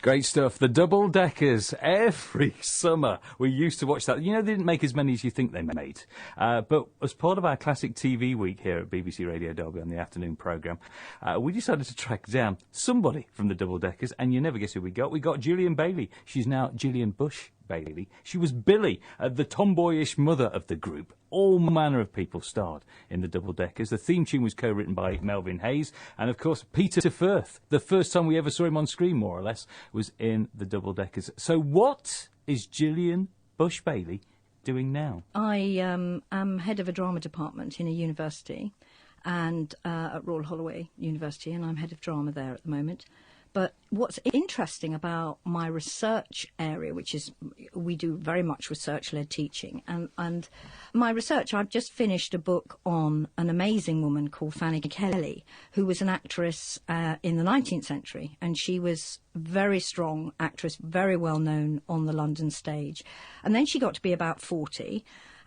Great stuff. The Double Deckers. Every summer we used to watch that. You know, they didn't make as many as you think they made. But as part of our classic TV week here at BBC Radio Derby on the afternoon programme, we decided to track down somebody from the Double Deckers, and you never guess who we got. We got Gillian Bailey. She's now Gillian Bush Bailey. She was Billy, the tomboyish mother of the group. All manner of people starred in the Double Deckers. The theme tune was co-written by Melvin Hayes, and of course Peter Firth. The first time we ever saw him on screen, more or less, was in the Double Deckers. So what is Gillian Bush Bailey doing now? I am head of a drama department in a university, and at Royal Holloway University, and I'm head of drama there at the moment. But what's interesting about my research area, which is we do very much research-led teaching, and my research, I've just finished a book on an amazing woman called Fanny Kelly, who was an actress in the 19th century, and she was a very strong actress, very well known on the London stage. And then she got to be about 40,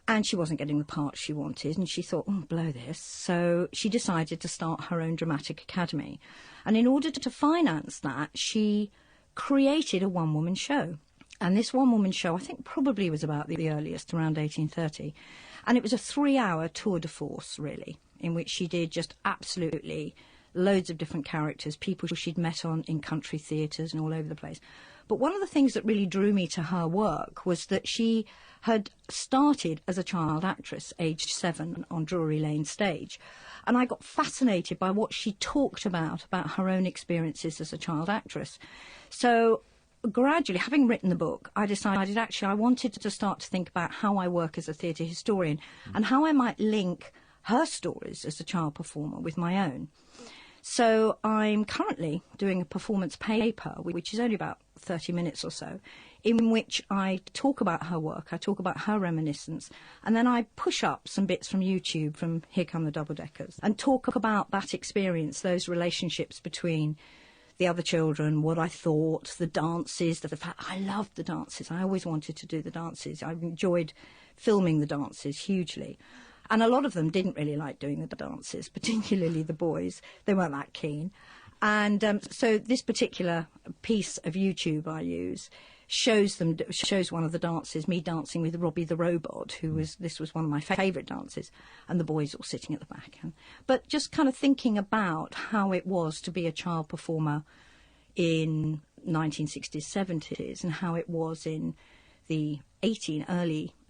and she wasn't getting the parts she wanted, and she thought, oh, blow this. So she decided to start her own dramatic academy. And in order to finance that, she created a one-woman show. And this one-woman show, I think, probably was about the earliest, around 1830. And it was a 3-hour tour de force, really, in which she did just absolutely loads of different characters, people she'd met in country theatres and all over the place. But one of the things that really drew me to her work was that she had started as a child actress, aged 7, on Drury Lane stage. And I got fascinated by what she talked about her own experiences as a child actress. So gradually, having written the book, I decided actually I wanted to start to think about how I work as a theatre historian and how I might link her stories as a child performer with my own. So I'm currently doing a performance paper, which is only about 30 minutes or so, in which I talk about her work, I talk about her reminiscence, and then I push up some bits from YouTube, from Here Come the Double Deckers, and talk about that experience, those relationships between the other children, what I thought, the dances, the fact I loved the dances. I always wanted to do the dances. I enjoyed filming the dances hugely. And a lot of them didn't really like doing the dances, particularly the boys. They weren't that keen. And so this particular piece of YouTube I use shows one of the dances, me dancing with Robbie the Robot, this was one of my favourite dances, and the boys all sitting at the back. But just kind of thinking about how it was to be a child performer in 1960s, 70s, and how it was in the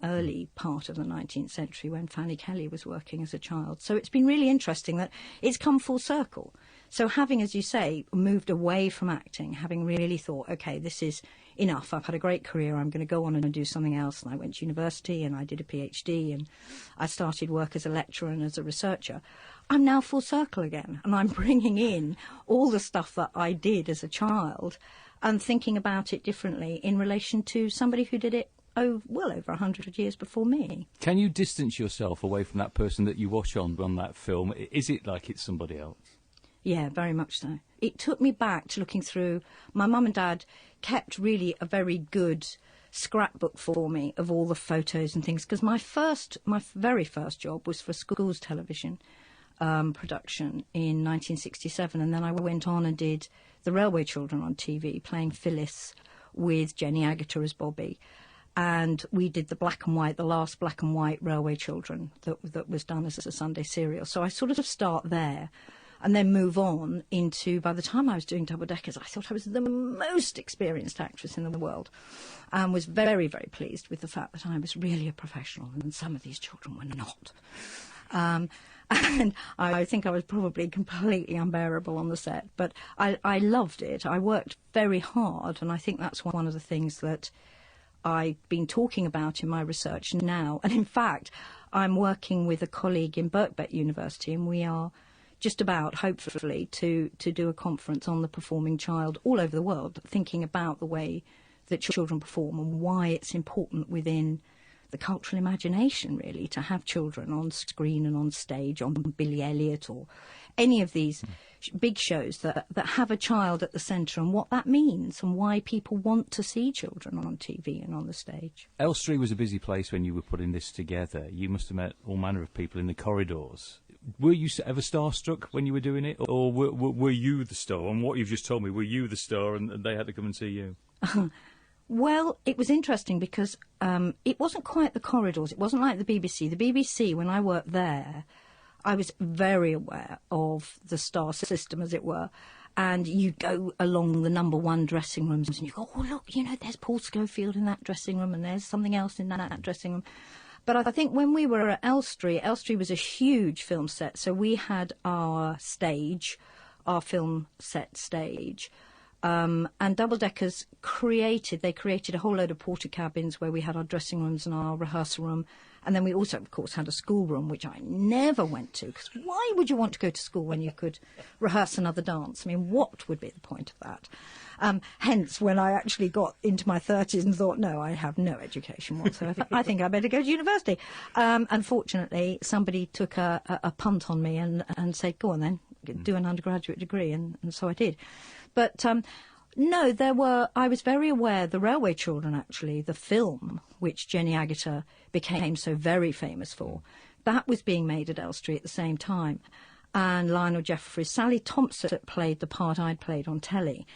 early part of the 19th century when Fanny Kelly was working as a child. So it's been really interesting that it's come full circle. So having, as you say, moved away from acting, having really thought, OK, this is enough. I've had a great career. I'm going to go on and do something else. And I went to university and I did a PhD and I started work as a lecturer and as a researcher. I'm now full circle again. And I'm bringing in all the stuff that I did as a child and thinking about it differently in relation to somebody who did it well over 100 years before me. Can you distance yourself away from that person that you watch on that film? Is it like it's somebody else? Yeah, very much so. It took me back to looking through. My mum and dad kept really a very good scrapbook for me of all the photos and things, because my very first job was for schools television production in 1967, and then I went on and did The Railway Children on TV, playing Phyllis with Jenny Agutter as Bobby. And we did the last black and white Railway Children that was done as a Sunday serial. So I sort of start there and then move on into, by the time I was doing Double Deckers, I thought I was the most experienced actress in the world, and was very, very pleased with the fact that I was really a professional, and some of these children were not. And I think I was probably completely unbearable on the set, but I loved it. I worked very hard, and I think that's one of the things that I've been talking about in my research now. And in fact, I'm working with a colleague in Birkbeck University, and we are just about, hopefully, to do a conference on the performing child all over the world, thinking about the way that children perform and why it's important within the cultural imagination, really, to have children on screen and on stage, on Billy Elliot or any of these big shows that have a child at the centre, and what that means and why people want to see children on TV and on the stage. Elstree was a busy place when you were putting this together. You must have met all manner of people in the corridors. were you ever starstruck when you were doing it, or were you the star? And what you've just told me, were you the star, and they had to come and see you? Well, it was interesting because it wasn't quite the corridors. It wasn't like the BBC. The BBC, when I worked there, I was very aware of the star system, as it were. And you'd go along the number one dressing rooms and you go, oh, look, there's Paul Schofield in that dressing room and there's something else in that dressing room. But I think when we were at Elstree was a huge film set. So we had our stage, our film set stage. And Double Deckers created a whole load of porter cabins where we had our dressing rooms and our rehearsal room. And then we also, of course, had a schoolroom, which I never went to, because why would you want to go to school when you could rehearse another dance? I mean, what would be the point of that? Hence, when I actually got into my 30s and thought, no, I have no education whatsoever, I think I better go to university. Unfortunately, somebody took a punt on me and said, go on then, do an undergraduate degree, and so I did. But no, I was very aware, the Railway Children, actually, the film, which Jenny Agutter became so very famous for, that was being made at Elstree at the same time. And Lionel Jeffries, Sally Thompson played the part I'd played on telly.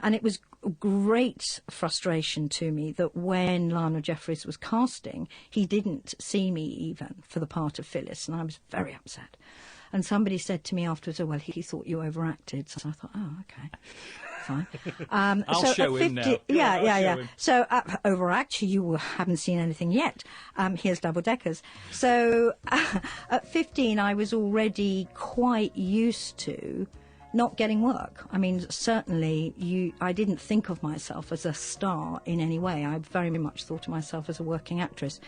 And it was great frustration to me that when Lionel Jeffries was casting, he didn't see me even for the part of Phyllis, and I was very upset. And somebody said to me afterwards, oh, well, he thought you overacted. So I thought, oh, okay, fine. I'll show him now. Yeah. So overact, you haven't seen anything yet. Here's Double Deckers. So at 15, I was already quite used to not getting work. I mean, certainly I didn't think of myself as a star in any way. I very much thought of myself as a working actress.